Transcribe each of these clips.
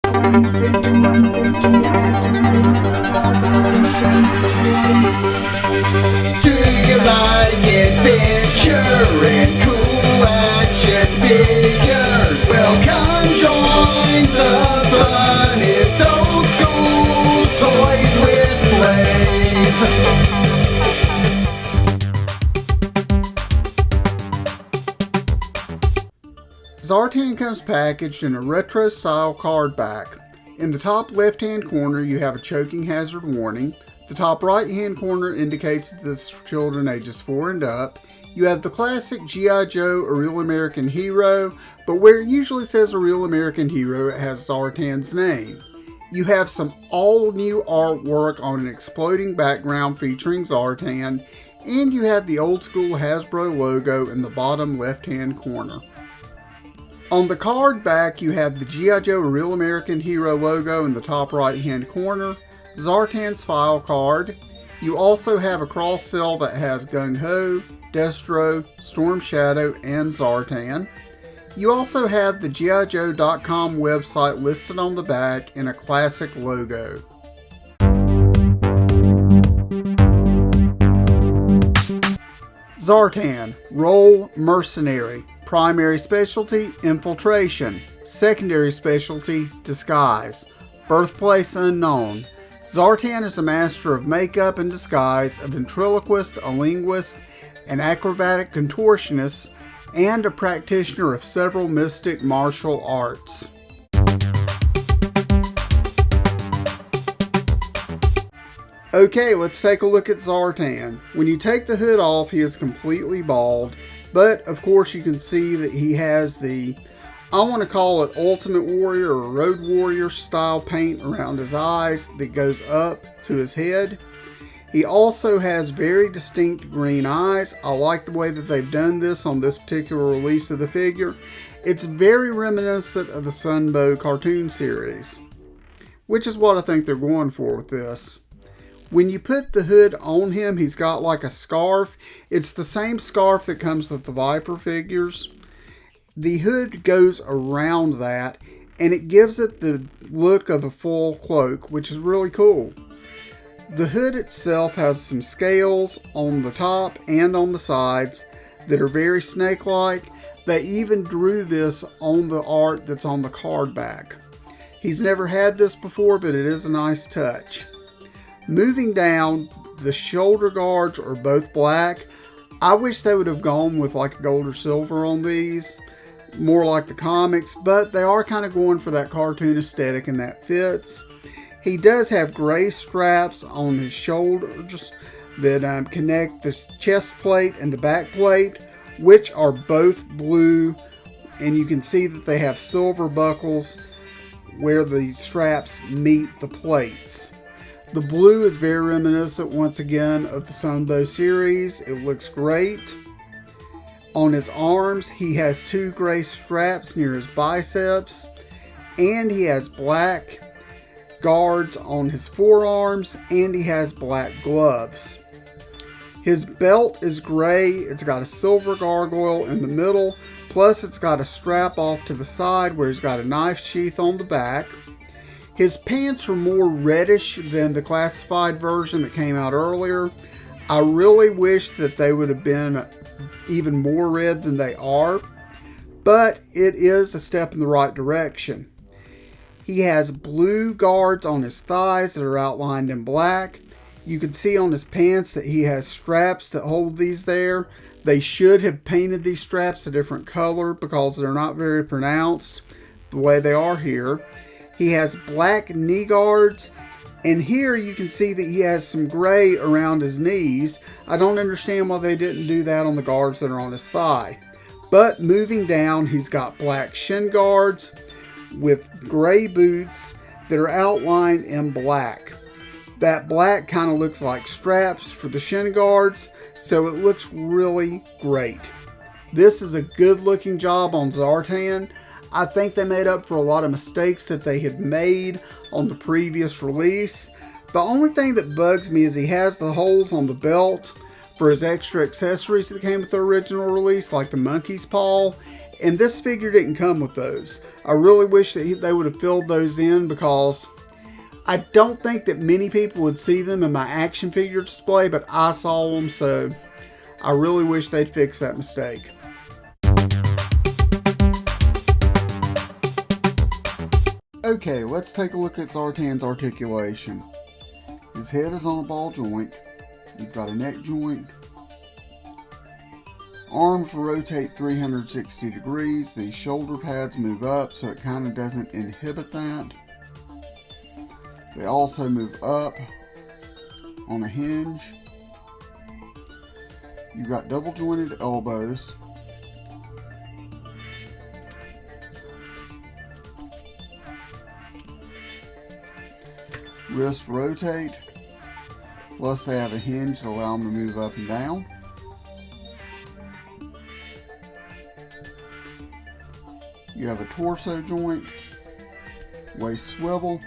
Please hit the 150 activate operation twice. Do you like adventure and cool action figures? Well, come join the fun. It's old school toys with plays. Zartan comes packaged in a retro-style card back. In the top left-hand corner, you have a choking hazard warning. The top right-hand corner indicates that this is for children ages 4 and up. You have the classic G.I. Joe, A Real American Hero, but where it usually says A Real American Hero, it has Zartan's name. You have some all-new artwork on an exploding background featuring Zartan, and you have the old-school Hasbro logo in the bottom left-hand corner. On the card back, you have the G.I. Joe, A Real American Hero logo in the top right-hand corner, Zartan's file card. You also have a cross-sell that has Gung Ho, Destro, Storm Shadow, and Zartan. You also have the GIJoe.com website listed on the back in a classic logo. Zartan, role mercenary. Primary specialty, infiltration. Secondary specialty, disguise. Birthplace unknown. Zartan is a master of makeup and disguise, a ventriloquist, a linguist, an acrobatic contortionist, and a practitioner of several mystic martial arts. Okay, let's take a look at Zartan. When you take the hood off, he is completely bald. But, of course, you can see that he has the, I want to call it Ultimate Warrior or Road Warrior style paint around his eyes that goes up to his head. He also has very distinct green eyes. I like the way that they've done this on this particular release of the figure. It's very reminiscent of the Sunbow cartoon series, which is what I think they're going for with this. When you put the hood on him, he's got like a scarf. It's the same scarf that comes with the Viper figures. The hood goes around that, and it gives it the look of a full cloak, which is really cool. The hood itself has some scales on the top and on the sides that are very snake-like. They even drew this on the art that's on the card back. He's never had this before, but it is a nice touch. Moving down, the shoulder guards are both black. I wish they would have gone with like a gold or silver on these, more like the comics, but they are kind of going for that cartoon aesthetic and that fits. He does have gray straps on his shoulders that connect the chest plate and the back plate, which are both blue, and you can see that they have silver buckles where the straps meet the plates. The blue is very reminiscent once again of the Sunbow series. It looks great. On his arms, he has two gray straps near his biceps, and he has black guards on his forearms, and he has black gloves. His belt is gray. It's got a silver gargoyle in the middle, plus it's got a strap off to the side where he's got a knife sheath on the back. His pants are more reddish than the classified version that came out earlier. I really wish that they would have been even more red than they are, but it is a step in the right direction. He has blue guards on his thighs that are outlined in black. You can see on his pants that he has straps that hold these there. They should have painted these straps a different color because they're not very pronounced the way they are here. He has black knee guards, and here you can see that he has some gray around his knees. I don't understand why they didn't do that on the guards that are on his thigh. But moving down, he's got black shin guards with gray boots that are outlined in black. That black kind of looks like straps for the shin guards, so it looks really great. This is a good looking job on Zartan. I think they made up for a lot of mistakes that they had made on the previous release. The only thing that bugs me is he has the holes on the belt for his extra accessories that came with the original release, like the monkey's paw. And this figure didn't come with those. I really wish that they would have filled those in, because I don't think that many people would see them in my action figure display, but I saw them, so I really wish they'd fix that mistake. Okay, let's take a look at Zartan's articulation. His head is on a ball joint. You've got a neck joint. Arms rotate 360 degrees. The shoulder pads move up, so it kind of doesn't inhibit that. They also move up on a hinge. You've got double jointed elbows. Wrists rotate, plus they have a hinge to allow them to move up and down. You have a torso joint, waist swivel,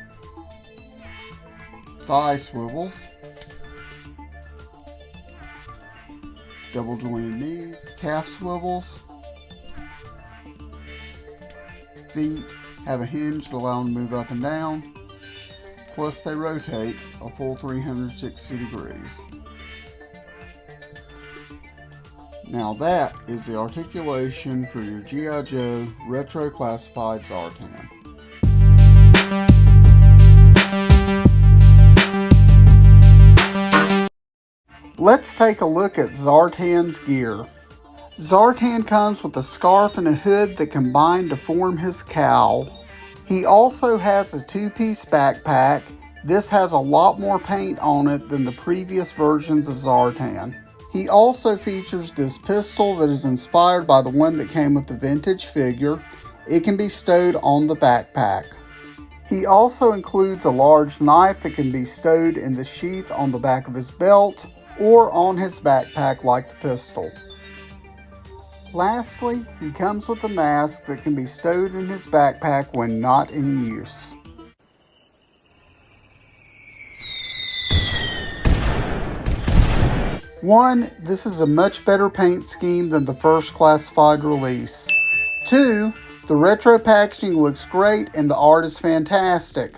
thigh swivels, double jointed knees, calf swivels. Feet have a hinge to allow them to move up and down, plus they rotate a full 360 degrees. Now that is the articulation for your G.I. Joe Retro Classified Zartan. Let's take a look at Zartan's gear. Zartan comes with a scarf and a hood that combine to form his cowl. He also has a two-piece backpack. This has a lot more paint on it than the previous versions of Zartan. He also features this pistol that is inspired by the one that came with the vintage figure. It can be stowed on the backpack. He also includes a large knife that can be stowed in the sheath on the back of his belt or on his backpack like the pistol. Lastly, he comes with a mask that can be stowed in his backpack when not in use. One, this is a much better paint scheme than the first classified release. Two, the retro packaging looks great and the art is fantastic.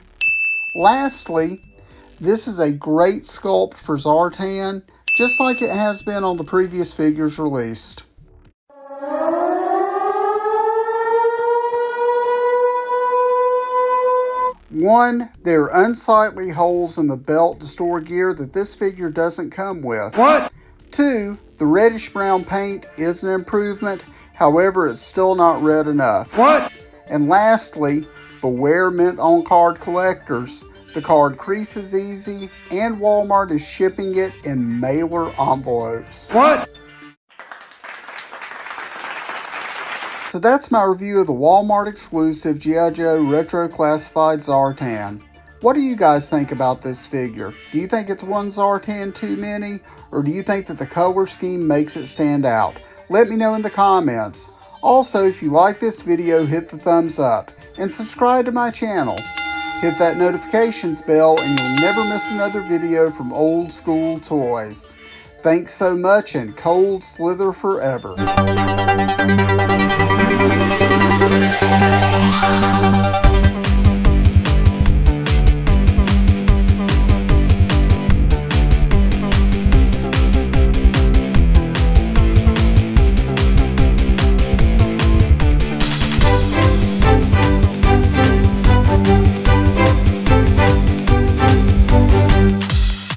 Lastly, this is a great sculpt for Zartan, just like it has been on the previous figures released. One, there are unsightly holes in the belt to store gear that this figure doesn't come with. What? Two, the reddish brown paint is an improvement, however it's still not red enough. What? And lastly, beware mint on card collectors. The card creases easy and Walmart is shipping it in mailer envelopes. What? So that's my review of the Walmart exclusive G.I. Joe Retro Classified Zartan. What do you guys think about this figure? Do you think it's one Zartan too many? Or do you think that the color scheme makes it stand out? Let me know in the comments. Also, if you like this video, hit the thumbs up and subscribe to my channel. Hit that notifications bell and you'll never miss another video from Old School Toys. Thanks so much and cold slither forever.